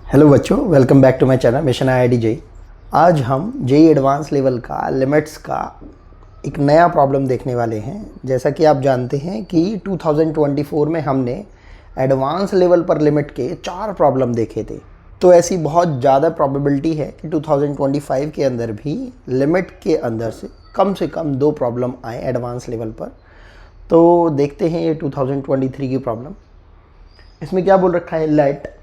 Hello बच्चों, welcome back to my channel Mission IIT JEE. आज हम जेई एडवांस लेवल का लिमिट्स का एक नया प्रॉब्लम देखने वाले हैं। जैसा कि आप जानते हैं कि 2024 में हमने एडवांस लेवल पर लिमिट के 4 प्रॉब्लम देखे थे, तो ऐसी बहुत ज़्यादा प्रोबेबिलिटी है कि 2025 के अंदर भी लिमिट के अंदर से कम 2 प्रॉब्लम आए एडवांस लेवल पर। तो देखते हैं ये 2023 की प्रॉब्लम। इसमें क्या बोल रखा है, let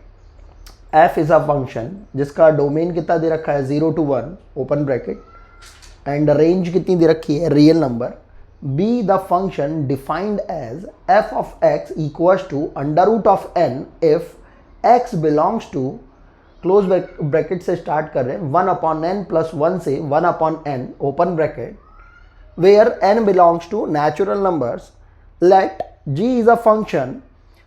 f is a function जिसका डोमेन कितना दे रखा है 0 to 1 open bracket and range कितनी दे रखी है real number. Be the function defined as f of x equals to under root of n if x belongs to close bracket से स्टार्ट कर रहे हैं 1 अपॉन n प्लस 1 से 1 upon n open bracket where n belongs to natural numbers. Let g is a function,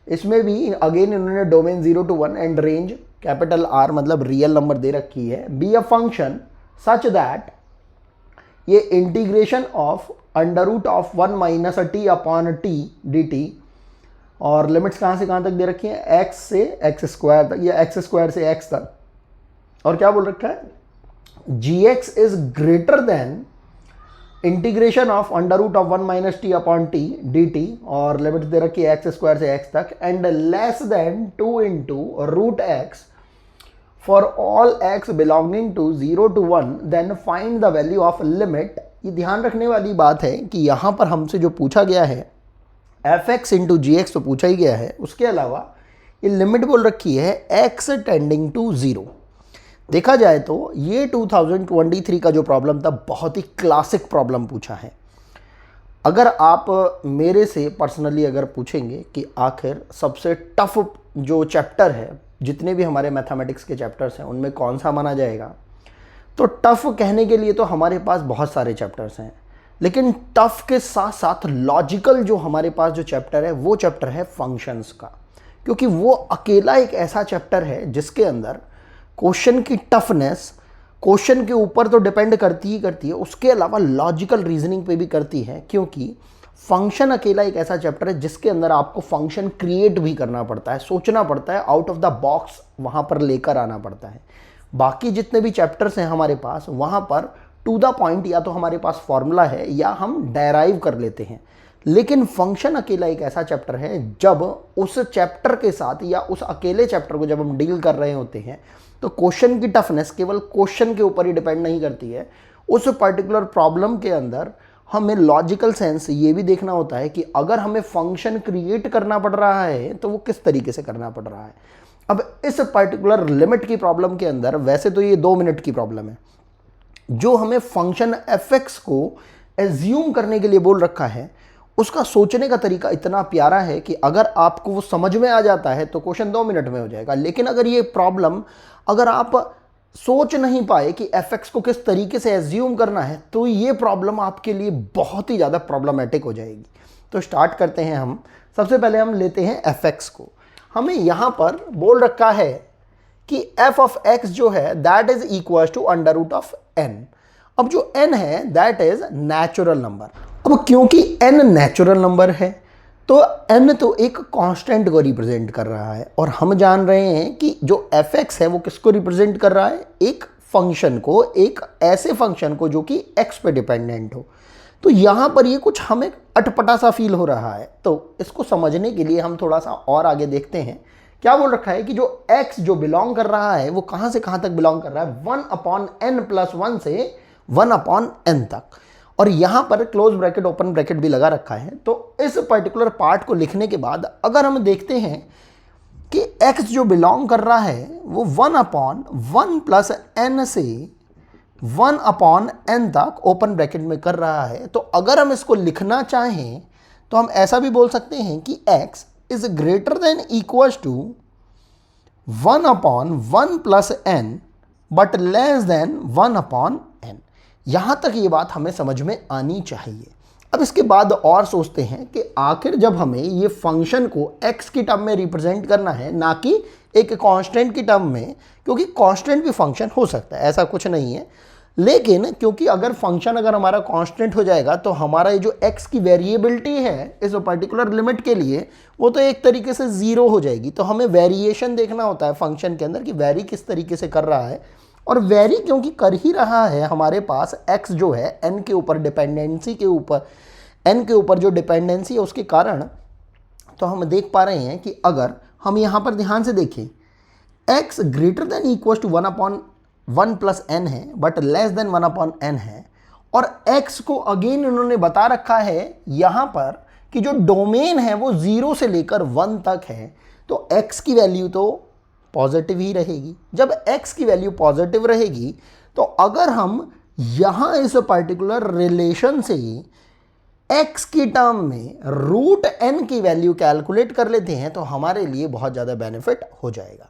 इसमें भी again इन्होंने domain 0 to 1 and range capital R मतलब real number दे रखी है। Be a function such that ये integration of under root of 1 minus T upon T D T, और limits कहाँ से कहाँ तक दे रखी है, x से x स्क्वायर तक या x स्क्वायर से x तक। और क्या बोल रखा है, gx is greater than integration of under root of 1 minus T upon T D T, और लिमिट दे रखी है एक्स स्क्वायर से एक्स तक, and less than 2 into root x for all x belonging to 0 to 1, then find the value of limit. ये ध्यान रखने वाली बात है कि यहाँ पर हमसे जो पूछा गया है एफ एक्स इंटू जी एक्स तो पूछा ही गया है, उसके अलावा ये लिमिट बोल रखी है एक्स टेंडिंग टू 0। देखा जाए तो ये 2023 का जो प्रॉब्लम था बहुत ही क्लासिक प्रॉब्लम पूछा है। अगर आप मेरे से पर्सनली अगर पूछेंगे कि आखिर सबसे टफ जो चैप्टर है, जितने भी हमारे मैथमेटिक्स के चैप्टर्स हैं उनमें कौन सा माना जाएगा, तो टफ कहने के लिए तो हमारे पास बहुत सारे चैप्टर्स हैं, लेकिन टफ के साथ साथ लॉजिकल जो हमारे पास जो चैप्टर है वो चैप्टर है फंक्शंस का, क्योंकि वो अकेला एक ऐसा चैप्टर है जिसके अंदर क्वेश्चन की टफनेस क्वेश्चन के ऊपर तो डिपेंड करती है, उसके अलावा लॉजिकल रीजनिंग पे भी करती है, क्योंकि फंक्शन अकेला एक ऐसा चैप्टर है जिसके अंदर आपको फंक्शन क्रिएट भी करना पड़ता है, सोचना पड़ता है, आउट ऑफ द बॉक्स वहाँ पर लेकर आना पड़ता है। बाकी जितने भी चैप्टर्स हैं हमारे पास वहाँ पर टू द पॉइंट या तो हमारे पास फॉर्मूला है या हम डेराइव कर लेते हैं, लेकिन फंक्शन अकेला एक ऐसा चैप्टर है जब उस चैप्टर के साथ या उस अकेले चैप्टर को जब हम डील कर रहे होते हैं तो क्वेश्चन की टफनेस केवल क्वेश्चन के ऊपर ही डिपेंड नहीं करती है। उस पर्टिकुलर प्रॉब्लम के अंदर हमें लॉजिकल सेंस ये भी देखना होता है कि अगर हमें फंक्शन क्रिएट करना पड़ रहा है तो वो किस तरीके से करना पड़ रहा है। अब इस पर्टिकुलर लिमिट की प्रॉब्लम के अंदर वैसे तो ये 2 मिनट की प्रॉब्लम है, जो हमें फंक्शन एफ एक्स को एज्यूम करने के लिए बोल रखा है उसका सोचने का तरीका इतना प्यारा है कि अगर आपको वो समझ में आ जाता है तो क्वेश्चन 2 मिनट में हो जाएगा। लेकिन अगर ये प्रॉब्लम अगर आप सोच नहीं पाए कि एफ एक्स को किस तरीके से एज्यूम करना है तो ये प्रॉब्लम आपके लिए बहुत ही ज़्यादा प्रॉब्लमेटिक हो जाएगी। तो स्टार्ट करते हैं हम। सबसे पहले हम लेते हैं एफ एक्स को। हमें यहाँ पर बोल रखा है कि एफ ऑफ एक्स जो है that is equal to under root of n. अब जो एन है दैट इज नेचुरल नंबर। अब क्योंकि n नेचुरल नंबर है तो n तो एक कांस्टेंट को रिप्रेजेंट कर रहा है, और हम जान रहे हैं कि जो fx है वो किसको रिप्रेजेंट कर रहा है, एक फंक्शन को, एक ऐसे फंक्शन को जो कि x पे डिपेंडेंट हो। तो यहाँ पर ये कुछ हमें अटपटा सा फील हो रहा है, तो इसको समझने के लिए हम थोड़ा सा और आगे देखते हैं। क्या बोल रखा है कि जो x जो बिलोंग कर रहा है वो कहाँ से कहाँ तक बिलोंग कर रहा है, 1 अपॉन n प्लस 1 से 1 अपॉन n तक, और यहाँ पर क्लोज ब्रैकेट ओपन ब्रैकेट भी लगा रखा है। तो इस पर्टिकुलर पार्ट को लिखने के बाद अगर हम देखते हैं कि x जो बिलोंग कर रहा है वो 1 अपॉन 1 प्लस n से 1 अपॉन n तक ओपन ब्रैकेट में कर रहा है, तो अगर हम इसको लिखना चाहें तो हम ऐसा भी बोल सकते हैं कि x is greater than equals to 1 upon 1 plus n but less than 1 upon n। यहाँ तक ये बात हमें समझ में आनी चाहिए। अब इसके बाद और सोचते हैं कि आखिर जब हमें ये फंक्शन को x की टर्म में रिप्रेजेंट करना है ना कि एक कांस्टेंट की टर्म में, क्योंकि कांस्टेंट भी फंक्शन हो सकता है, ऐसा कुछ नहीं है, लेकिन क्योंकि अगर फंक्शन अगर हमारा कांस्टेंट हो जाएगा तो हमारा ये जो x की वेरिएबिलिटी है इस पर्टिकुलर लिमिट के लिए वो तो एक तरीके से ज़ीरो हो जाएगी। तो हमें वेरिएशन देखना होता है फंक्शन के अंदर कि वेरी किस तरीके से कर रहा है, और वेरी क्योंकि कर ही रहा है हमारे पास x जो है n के ऊपर डिपेंडेंसी के ऊपर, n के ऊपर जो डिपेंडेंसी है उसके कारण, तो हम देख पा रहे हैं कि अगर हम यहाँ पर ध्यान से देखें x greater than equal to 1/1 plus n है बट लेस देन 1/n है, और x को अगेन उन्होंने बता रखा है यहाँ पर कि जो डोमेन है वो 0 से लेकर 1 तक है, तो x की वैल्यू तो पॉजिटिव ही रहेगी। जब x की वैल्यू पॉजिटिव रहेगी तो अगर हम यहाँ इस पर्टिकुलर रिलेशन से x की टर्म में रूट n की वैल्यू कैलकुलेट कर लेते हैं तो हमारे लिए बहुत ज़्यादा बेनिफिट हो जाएगा।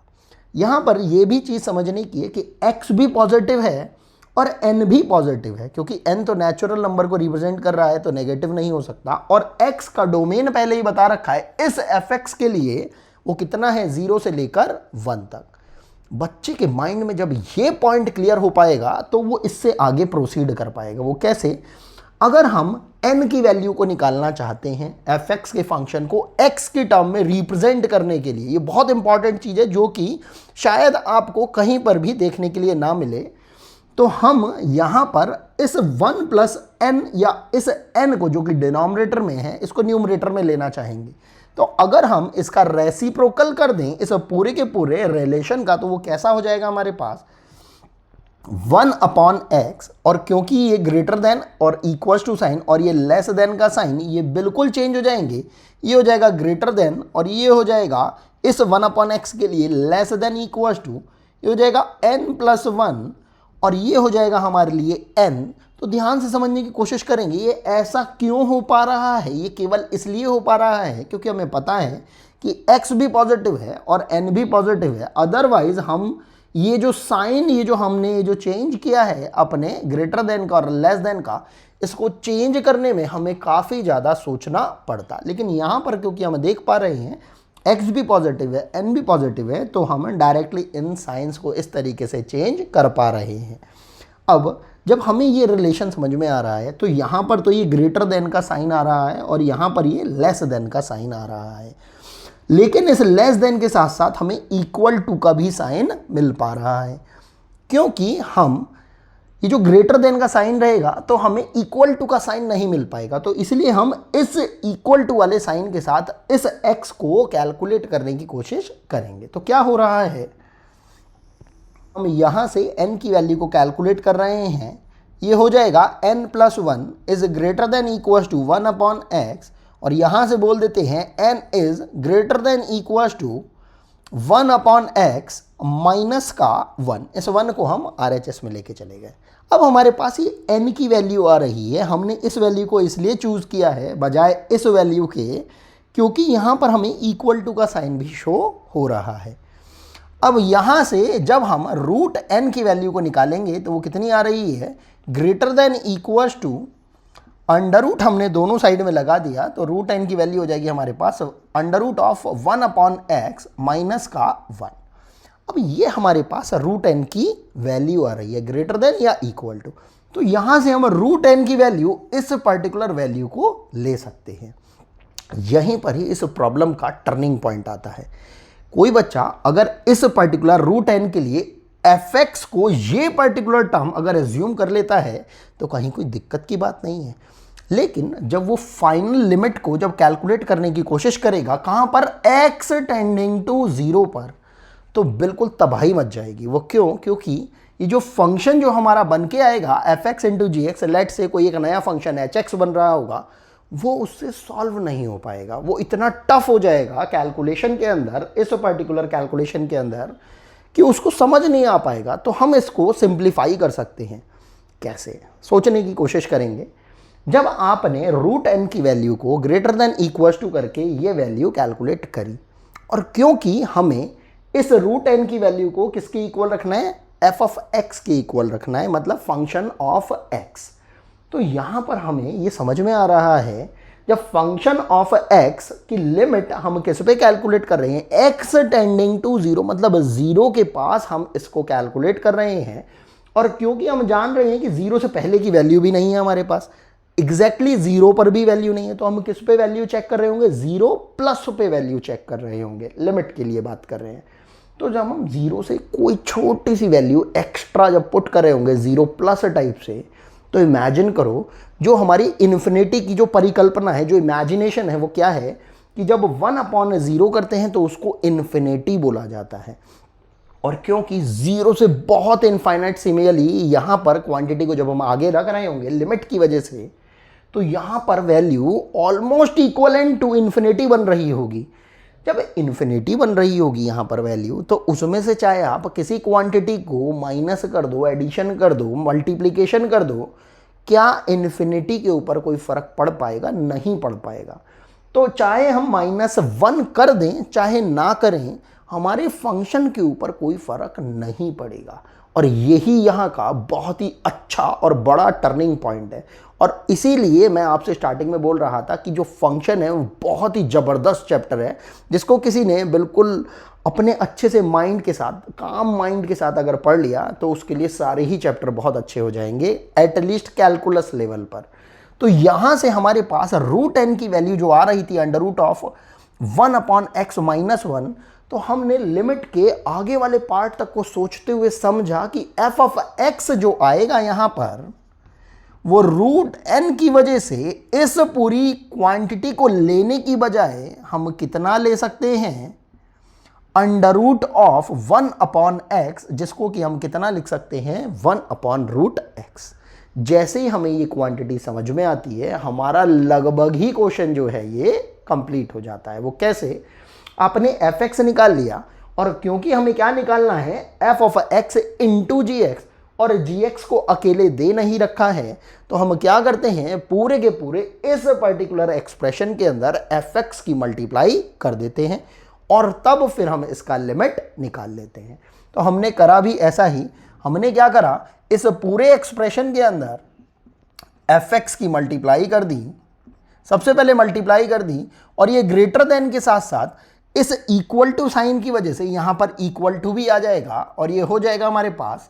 यहाँ पर यह भी चीज़ समझने की है कि x भी पॉजिटिव है और n भी पॉजिटिव है, क्योंकि n तो नेचुरल नंबर को रिप्रेजेंट कर रहा है तो नेगेटिव नहीं हो सकता, और x का डोमेन पहले ही बता रखा है इस fx के लिए वो कितना है 0 से लेकर 1 तक। बच्चे के माइंड में जब ये पॉइंट क्लियर हो पाएगा तो वो इससे आगे प्रोसीड कर पाएगा। वो कैसे? अगर हम n की वैल्यू को निकालना चाहते हैं fx के फंक्शन को x की टर्म में रिप्रेजेंट करने के लिए, ये बहुत इंपॉर्टेंट चीज़ है जो कि शायद आपको कहीं पर भी देखने के लिए ना मिले, तो हम यहाँ पर इस 1 प्लस n या इस n को जो कि डिनोमिनेटर में है इसको न्यूमरेटर में लेना चाहेंगे। तो अगर हम इसका रेसिप्रोकल कर दें इस पूरे के पूरे रिलेशन का तो वो कैसा हो जाएगा हमारे पास 1/x, और क्योंकि ये ग्रेटर देन और इक्वल टू साइन और ये लेस देन का साइन ये बिल्कुल चेंज हो जाएंगे, ये हो जाएगा ग्रेटर देन और ये हो जाएगा इस 1/x के लिए लेस देन इक्वल टू, ये हो जाएगा n+1 और ये हो जाएगा हमारे लिए n। तो ध्यान से समझने की कोशिश करेंगे ये ऐसा क्यों हो पा रहा है। ये केवल इसलिए हो पा रहा है क्योंकि हमें पता है कि x भी पॉजिटिव है और n भी पॉजिटिव है, अदरवाइज हम ये जो साइन ये जो हमने जो चेंज किया है अपने ग्रेटर देन का और लेस देन का, इसको चेंज करने में हमें काफ़ी ज़्यादा सोचना पड़ता। लेकिन यहाँ पर क्योंकि हम देख पा रहे हैं x भी पॉजिटिव है n भी पॉजिटिव है तो हम डायरेक्टली इन साइंस को इस तरीके से चेंज कर पा रहे हैं। अब जब हमें ये रिलेशन समझ में आ रहा है तो यहाँ पर तो ये ग्रेटर देन का साइन आ रहा है और यहाँ पर ये लेस देन का साइन आ रहा है, लेकिन इस लेस देन के साथ साथ हमें इक्वल टू का भी साइन मिल पा रहा है, क्योंकि हम ये जो ग्रेटर देन का साइन रहेगा तो हमें इक्वल टू का साइन नहीं मिल पाएगा, तो इसलिए हम इस इक्वल टू वाले साइन के साथ इस x को कैलकुलेट करने की कोशिश करेंगे। तो क्या हो रहा है, हम यहाँ से n की वैल्यू को कैलकुलेट कर रहे हैं, ये हो जाएगा n+1 is greater than equal to 1/x, और यहाँ से बोल देते हैं n is greater than equal to 1/x minus का 1। इस 1 को हम RHS में लेके चले गए। अब हमारे पास ये n की वैल्यू आ रही है, हमने इस वैल्यू को इसलिए चूज़ किया है बजाय इस वैल्यू के क्योंकि यहाँ पर हमें इक्वल टू का साइन भी शो हो रहा है। अब यहाँ से जब हम रूट n की वैल्यू को निकालेंगे तो वो कितनी आ रही है, greater than equal to under root हमने दोनों साइड में लगा दिया तो रूट n की वैल्यू हो जाएगी हमारे पास under root of 1/x minus का 1। अब ये हमारे पास रूट n की वैल्यू आ रही है ग्रेटर देन या इक्वल टू, तो यहाँ से हम रूट n की वैल्यू इस पर्टिकुलर वैल्यू को ले सकते हैं। यहीं पर ही इस प्रॉब्लम का टर्निंग पॉइंट आता है। कोई बच्चा अगर इस पर्टिकुलर रूट n के लिए fx को ये पर्टिकुलर टर्म अगर एज्यूम कर लेता है तो कहीं कोई दिक्कत की बात नहीं है, लेकिन जब वो फाइनल लिमिट को जब कैलकुलेट करने की कोशिश करेगा कहाँ पर x टेंडिंग टू 0 पर, तो बिल्कुल तबाही मच जाएगी। वो क्यों? क्योंकि ये जो फंक्शन जो हमारा बन के आएगा fx इंटू जी एक्स, लेट से कोई एक नया फंक्शन hx बन रहा होगा, वो उससे सॉल्व नहीं हो पाएगा। वो इतना टफ हो जाएगा कैलकुलेशन के अंदर, इस पर्टिकुलर कैलकुलेशन के अंदर, कि उसको समझ नहीं आ पाएगा। तो हम इसको सिंप्लीफाई कर सकते हैं। कैसे? सोचने की कोशिश करेंगे। जब आपने रूट n की वैल्यू को ग्रेटर देन इक्वल टू करके ये वैल्यू कैलकुलेट करी, और क्योंकि हमें इस रूट n की वैल्यू को किसके इक्वल रखना है, f(x) के इक्वल रखना है, मतलब फंक्शन ऑफ x, तो यहाँ पर हमें ये समझ में आ रहा है जब फंक्शन ऑफ x की लिमिट हम किस पे कैलकुलेट कर रहे हैं, x टेंडिंग टू 0, मतलब 0 के पास हम इसको कैलकुलेट कर रहे हैं, और क्योंकि हम जान रहे हैं कि जीरो से पहले की वैल्यू भी नहीं है हमारे पास, एग्जैक्टली जीरो पर भी वैल्यू नहीं है, तो हम किस पे वैल्यू चेक कर रहे होंगे, जीरो प्लस पे वैल्यू चेक कर रहे होंगे, लिमिट के लिए बात कर रहे हैं। तो जब हम जीरो से कोई छोटी सी वैल्यू एक्स्ट्रा जब पुट कर रहे होंगे जीरो प्लस टाइप से, तो इमेजिन करो जो हमारी इन्फिनिटी की जो परिकल्पना है, जो इमेजिनेशन है, वो क्या है कि जब 1/0 करते हैं तो उसको इन्फिनिटी बोला जाता है। और क्योंकि जीरो से बहुत इनफाइनाइट सिमिलरली यहां पर क्वांटिटी को जब हम आगे रख रहे होंगे लिमिट की वजह से, तो यहां पर value almost equivalent to infinity बन रही होगी। जब इन्फिनिटी बन रही होगी यहां पर वैल्यू, तो उसमें से चाहे आप किसी क्वांटिटी को माइनस कर दो, एडिशन कर दो, मल्टीप्लिकेशन कर दो, क्या इन्फिनिटी के ऊपर कोई फर्क पड़ पाएगा? नहीं पड़ पाएगा। तो चाहे हम -1 कर दें चाहे ना करें, हमारे फंक्शन के ऊपर कोई फर्क नहीं पड़ेगा। और यही यहाँ का बहुत ही अच्छा और बड़ा टर्निंग पॉइंट है। और इसीलिए मैं आपसे स्टार्टिंग में बोल रहा था कि जो फंक्शन है वो बहुत ही ज़बरदस्त चैप्टर है, जिसको किसी ने बिल्कुल अपने अच्छे से माइंड के साथ, काम माइंड के साथ अगर पढ़ लिया तो उसके लिए सारे ही चैप्टर बहुत अच्छे हो जाएंगे, एटलीस्ट कैलकुलस लेवल पर। तो यहाँ से हमारे पास √n की वैल्यू जो आ रही थी √1/x - 1, तो हमने लिमिट के आगे वाले पार्ट तक को सोचते हुए समझा कि f(x) जो आएगा यहाँ पर वो √n की वजह से इस पूरी क्वांटिटी को लेने की बजाय हम कितना ले सकते हैं, √1/x, जिसको कि हम कितना लिख सकते हैं, 1/√x। जैसे ही हमें ये क्वांटिटी समझ में आती है, हमारा लगभग ही क्वेश्चन जो है ये कंप्लीट हो जाता है। वो कैसे? आपने fx निकाल लिया, और क्योंकि हमें क्या निकालना है, f(x) × gx, और gx को अकेले दे नहीं रखा है, तो हम क्या करते हैं, पूरे के पूरे इस पर्टिकुलर एक्सप्रेशन के अंदर fx की मल्टीप्लाई कर देते हैं, और तब फिर हम इसका लिमिट निकाल लेते हैं। तो हमने करा भी ऐसा ही। हमने क्या करा, इस पूरे एक्सप्रेशन के अंदर fx की मल्टीप्लाई कर दी, सबसे पहले मल्टीप्लाई कर दी, और ये ग्रेटर देन के साथ साथ इस इक्वल टू साइन की वजह से यहां पर इक्वल टू भी आ जाएगा, और ये हो जाएगा हमारे पास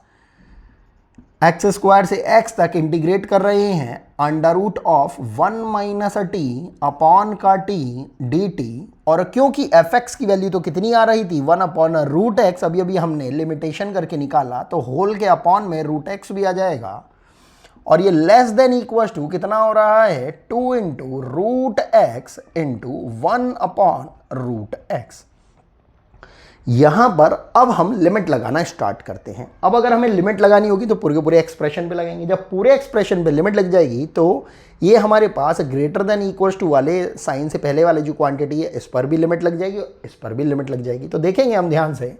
x² से x तक इंटीग्रेट कर रहे हैं √1 - t/t dt। और क्योंकि fx की वैल्यू तो कितनी आ रही थी, 1/√x, अभी अभी हमने लिमिटेशन करके निकाला, तो होल के अपॉन में √x भी आ जाएगा, और ये लेस देन इक्वल टू कितना हो रहा है, 2 × √x × 1/√x। यहां पर अब हम लिमिट लगाना स्टार्ट करते हैं। अब अगर हमें लिमिट लगानी होगी तो पूरे के पूरे एक्सप्रेशन पे लगाएंगे। जब पूरे एक्सप्रेशन पे लिमिट लग जाएगी तो ये हमारे पास ग्रेटर देन इक्वल टू वाले साइन से पहले वाले जो क्वांटिटी है, इस पर भी लिमिट लग जाएगी, इस पर भी लिमिट लग जाएगी। तो देखेंगे हम ध्यान से,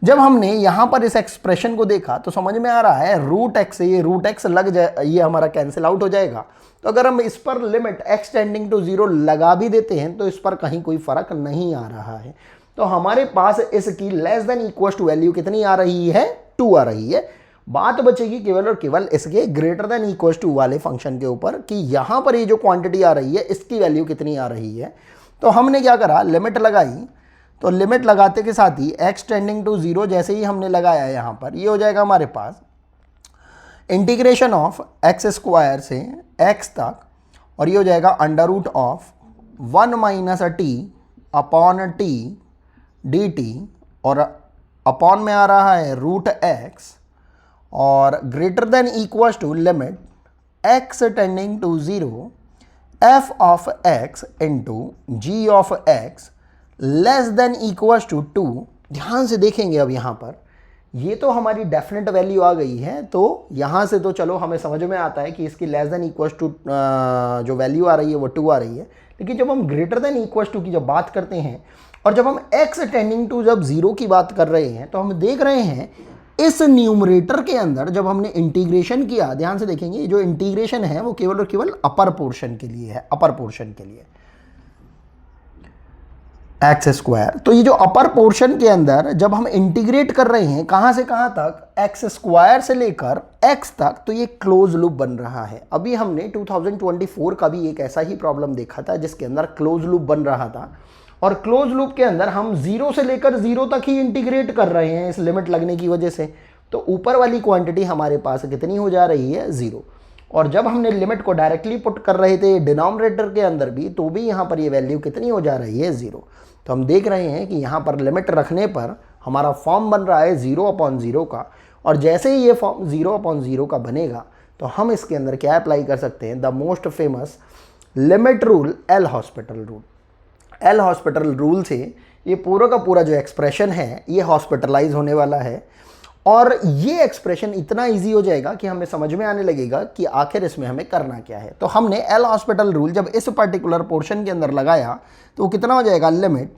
जब हमने यहां पर इस एक्सप्रेशन को देखा तो समझ में आ रहा है √x से ये √x लग जाए, ये हमारा कैंसिल आउट हो जाएगा। तो अगर हम इस पर लिमिट x टेंडिंग टू 0 लगा भी देते हैं तो इस पर कहीं कोई फर्क नहीं आ रहा है। तो हमारे पास इसकी less than equal to value कितनी आ रही है, 2 आ रही है। बात बचेगी केवल और केवल इसके ग्रेटर देन इक्वल टू वाले फंक्शन के ऊपर कि यहां पर ये जो क्वांटिटी आ रही है इसकी वैल्यू कितनी आ रही है। तो हमने क्या करा, लिमिट लगाई। तो लिमिट लगाते के साथ ही x टेंडिंग टू 0 जैसे ही हमने लगाया यहां पर, ये हो जाएगा हमारे पास इंटीग्रेशन ऑफ x² से x तक, और ये हो जाएगा √1 - t/t dt, और अपॉन में आ रहा है √x, और greater than equal to limit x tending to 0 f(x) × g(x) less than equal to 2। ध्यान से देखेंगे अब यहाँ पर ये तो हमारी डेफिनेट वैल्यू आ गई है, तो यहाँ से तो चलो हमें समझ में आता है कि इसकी लेस देन इक्वल टू जो वैल्यू आ रही है वो 2 आ रही है। लेकिन जब हम ग्रेटर देन इक्वल टू की जब बात करते हैं और जब हम x टेंडिंग टू जब 0 की बात कर रहे हैं, तो हम देख रहे हैं इस न्यूमरेटर के अंदर जब हमने इंटीग्रेशन किया, ध्यान से देखेंगे जो इंटीग्रेशन है वो केवल और केवल अपर पोर्शन के लिए है, अपर पोर्शन के लिए x²। तो ये जो अपर पोर्शन के अंदर जब हम इंटीग्रेट कर रहे हैं कहां से कहां तक, x² से लेकर x तक, तो ये क्लोज लूप बन रहा है। अभी हमने 2024 का भी एक ऐसा ही प्रॉब्लम देखा था जिसके अंदर क्लोज लूप बन रहा था, और क्लोज लूप के अंदर हम 0 से लेकर 0 तक ही इंटीग्रेट कर रहे हैं इस लिमिट लगने की वजह से। तो ऊपर वाली क्वांटिटी हमारे पास कितनी हो जा रही है, 0। और जब हमने लिमिट को डायरेक्टली पुट कर रहे थे डिनोमिनेटर के अंदर भी, तो भी यहाँ पर ये वैल्यू कितनी हो जा रही है, 0। तो हम देख रहे हैं कि यहाँ पर लिमिट रखने पर हमारा फॉर्म बन रहा है 0/0 का, और जैसे ही ये फॉर्म 0/0 का बनेगा तो हम इसके अंदर क्या अप्लाई कर सकते हैं, the most famous limit rule, L hospital rule. L hospital rule से ये पूरा का पूरा जो एक्सप्रेशन है ये हॉस्पिटलाइज होने वाला है, और ये एक्सप्रेशन इतना इजी हो जाएगा कि हमें समझ में आने लगेगा कि आखिर इसमें हमें करना क्या है। तो हमने एल हॉस्पिटल रूल जब इस पर्टिकुलर पोर्शन के अंदर लगाया तो वो कितना हो जाएगा, लिमिट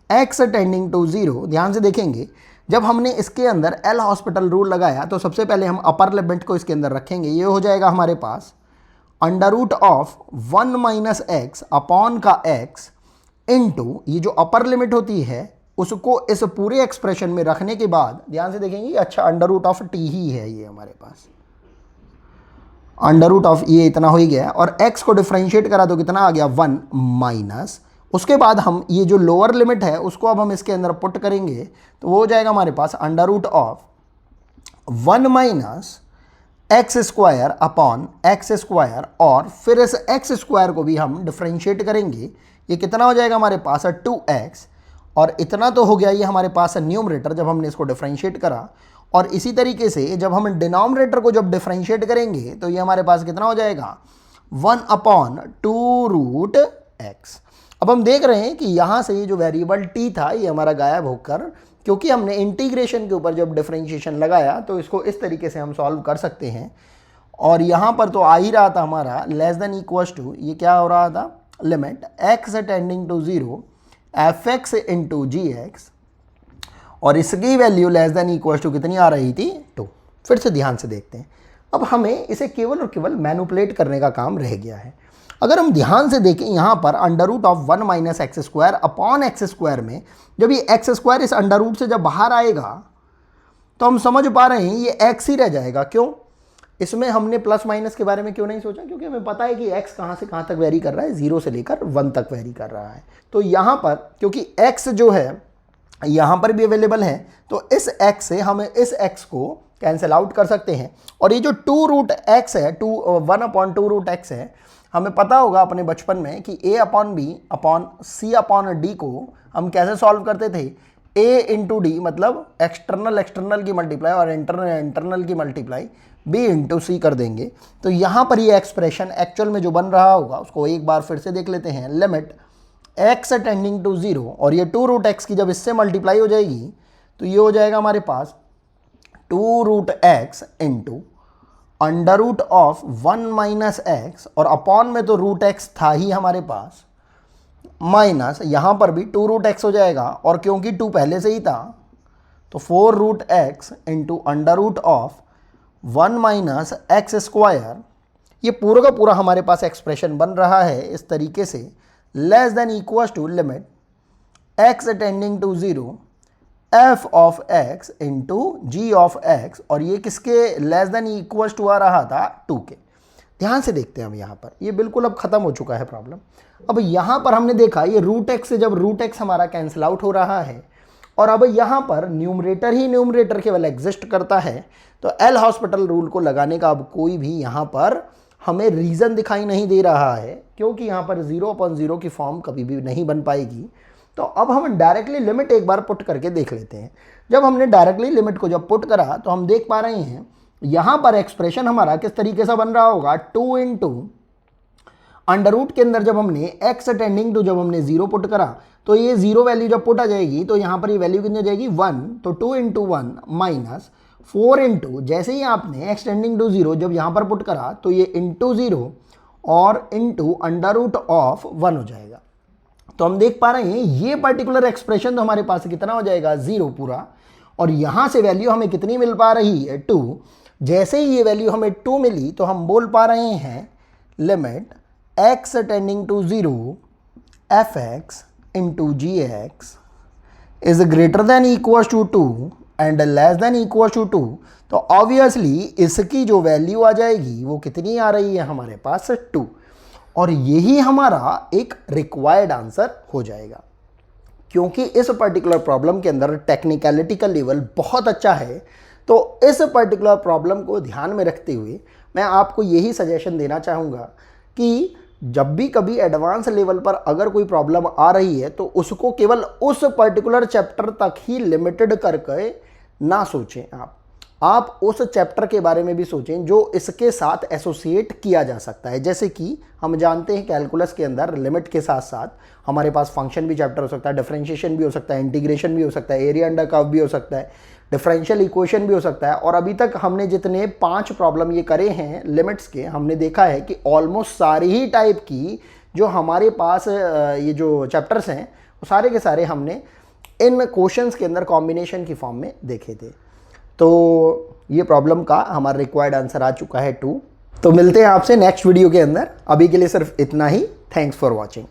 x टेंडिंग टू 0। ध्यान से देखेंगे, जब हमने इसके अंदर एल हॉस्पिटल रूल लगाया तो सबसे पहले हम अपर लिमिट को इसके अंदर रखेंगे। ये हो जाएगा हमारे पास √1 - x अपॉन का x इनटू, ये जो अपर लिमिट होती है उसको इस पूरे एक्सप्रेशन में रखने के बाद ध्यान से देखेंगे, अच्छा √t ही है ये हमारे पास, √, ये इतना हो ही गया, और x को डिफरेंशिएट करा तो कितना आ गया, 1 माइनस, उसके बाद हम ये जो लोअर लिमिट है उसको अब हम इसके अंदर पुट करेंगे तो वो हो जाएगा हमारे पास √1 माइनस x² अपॉन x², और फिर इस x² को भी हम डिफरेंशिएट करेंगे। ये कितना हो जाएगा हमारे पास, 2x, और इतना तो हो गया ये हमारे पास न्यूमरेटर जब हमने इसको डिफरेंशिएट करा। और इसी तरीके से जब हम डिनोमिनेटर को जब डिफरेंशिएट करेंगे तो ये हमारे पास कितना हो जाएगा, 1/2√x। अब हम देख रहे हैं कि यहाँ से ये जो वेरिएबल t था ये हमारा गायब होकर, क्योंकि हमने इंटीग्रेशन के ऊपर जब डिफरेंशिएशन लगाया तो इसको इस तरीके से हम सॉल्व कर सकते हैं। और यहाँ पर तो आ ही रहा था हमारा लेस देन इक्वल्स टू, ये क्या हो रहा था, limit x tending to 0 fx into gx, और इसकी value less than equals to कितनी आ रही थी, 2। फिर से ध्यान से देखते हैं, अब हमें इसे केवल और केवल मैनिपुलेट करने का काम रह गया है। अगर हम ध्यान से देखें यहाँ पर √1 माइनस x² अपॉन x² में जब ये x² इस अंडर से जब बाहर आएगा तो हम समझ पा रहे हैं ये x ही रह जाएगा। क्यों, इसमें हमने प्लस माइनस के बारे में क्यों नहीं सोचा, क्योंकि हमें पता है कि x कहाँ से कहाँ तक वेरी कर रहा है, 0 से लेकर 1 तक वेरी कर रहा है। तो यहाँ पर क्योंकि x जो है यहाँ पर भी अवेलेबल है तो इस x से हम इस x को कैंसिल आउट कर सकते हैं। और ये जो 2√x है, 1/2√x है, हमें पता होगा अपने बचपन में कि a/b अपॉन c/d को हम कैसे सॉल्व करते थे, a इंटू डी मतलब एक्सटर्नल की मल्टीप्लाई और इंटरनल की मल्टीप्लाई b इंटू सी कर देंगे। तो यहाँ पर ये एक्सप्रेशन एक्चुअल में जो बन रहा होगा उसको एक बार फिर से देख लेते हैं। लिमिट x टेंडिंग टू 0, और ये 2√x की जब इससे मल्टीप्लाई हो जाएगी तो ये हो जाएगा हमारे पास 2√x इंटू √1 माइनस x, और अपॉन में तो √x था ही हमारे पास, माइनस यहाँ पर भी 2√x हो जाएगा, और क्योंकि 2 पहले से ही था तो 4√x इंटू √1 माइनस x²। ये पूरा का पूरा हमारे पास एक्सप्रेशन बन रहा है इस तरीके से, less than equals to limit x tending to 0 f of x into g of x, और ये किसके लेस देन इक्वल्स टू आ रहा था, 2 के। ध्यान से देखते हैं हम यहाँ पर, ये बिल्कुल अब खत्म हो चुका है प्रॉब्लम। अब यहाँ पर हमने देखा ये √x से जब √x हमारा कैंसिल आउट हो रहा है, और अब यहाँ पर न्यूमरेटर ही न्यूमरेटर केवल एग्जिस्ट करता है, तो एल हॉस्पिटल रूल को लगाने का अब कोई भी यहाँ पर हमें रीज़न दिखाई नहीं दे रहा है, क्योंकि यहाँ पर 0/0 की फॉर्म कभी भी नहीं बन पाएगी। तो अब हम डायरेक्टली लिमिट एक बार पुट करके देख लेते हैं। जब हमने डायरेक्टली लिमिट को जब पुट करा तो हम देख पा रहे हैं यहाँ पर एक्सप्रेशन हमारा किस तरीके से बन रहा होगा, 2 इंटू अंडर के अंदर जब हमने x टेंडिंग टू जब हमने 0 पुट करा तो ये 0 वैल्यू जब पुट आ जाएगी तो यहाँ पर ये वैल्यू कितनी हो जाएगी, 1। तो 2 इंटू 1 माइनस 4 इंटू, जैसे ही आपने x टेंडिंग टू 0 जब यहाँ पर पुट करा तो ये इंटू 0 और इंटू √1 हो जाएगा। तो हम देख पा रहे हैं ये पर्टिकुलर एक्सप्रेशन तो हमारे पास कितना हो जाएगा, 0 पूरा, और यहाँ से वैल्यू हमें कितनी मिल पा रही है, 2। जैसे ही ये वैल्यू हमें 2 मिली तो हम बोल पा रहे हैं limit x tending to 0 fx into gx is greater than equal to 2 and less than equal to 2। तो ऑब्वियसली इसकी जो वैल्यू आ जाएगी वो कितनी आ रही है हमारे पास, 2, और यही हमारा एक रिक्वायर्ड आंसर हो जाएगा। क्योंकि इस पर्टिकुलर प्रॉब्लम के अंदर टेक्निकलिटी का लेवल बहुत अच्छा है, तो इस पर्टिकुलर प्रॉब्लम को ध्यान में रखते हुए मैं आपको यही सजेशन देना चाहूँगा कि जब भी कभी एडवांस लेवल पर अगर कोई प्रॉब्लम आ रही है तो उसको केवल उस पर्टिकुलर चैप्टर तक ही लिमिटेड करके ना सोचें। आप उस चैप्टर के बारे में भी सोचें जो इसके साथ एसोसिएट किया जा सकता है। जैसे कि हम जानते हैं कैलकुलस के अंदर लिमिट के साथ साथ हमारे पास फंक्शन भी चैप्टर हो सकता है, डिफरेंशिएशन भी हो सकता है, इंटीग्रेशन भी हो सकता है, एरिया अंडर कर्व भी हो सकता है, डिफरेंशियल इक्वेशन भी हो सकता है। और अभी तक हमने जितने 5 प्रॉब्लम ये करे हैं लिमिट्स के, हमने देखा है कि ऑलमोस्ट सारी ही टाइप की जो हमारे पास ये जो चैप्टर्स हैं वो सारे के सारे हमने इन क्वेश्चंस के अंदर कॉम्बिनेशन की फॉर्म में देखे थे। तो ये प्रॉब्लम का हमारा रिक्वायर्ड आंसर आ चुका है 2। तो मिलते हैं आपसे नेक्स्ट वीडियो के अंदर। अभी के लिए सिर्फ इतना ही। Thanks for watching.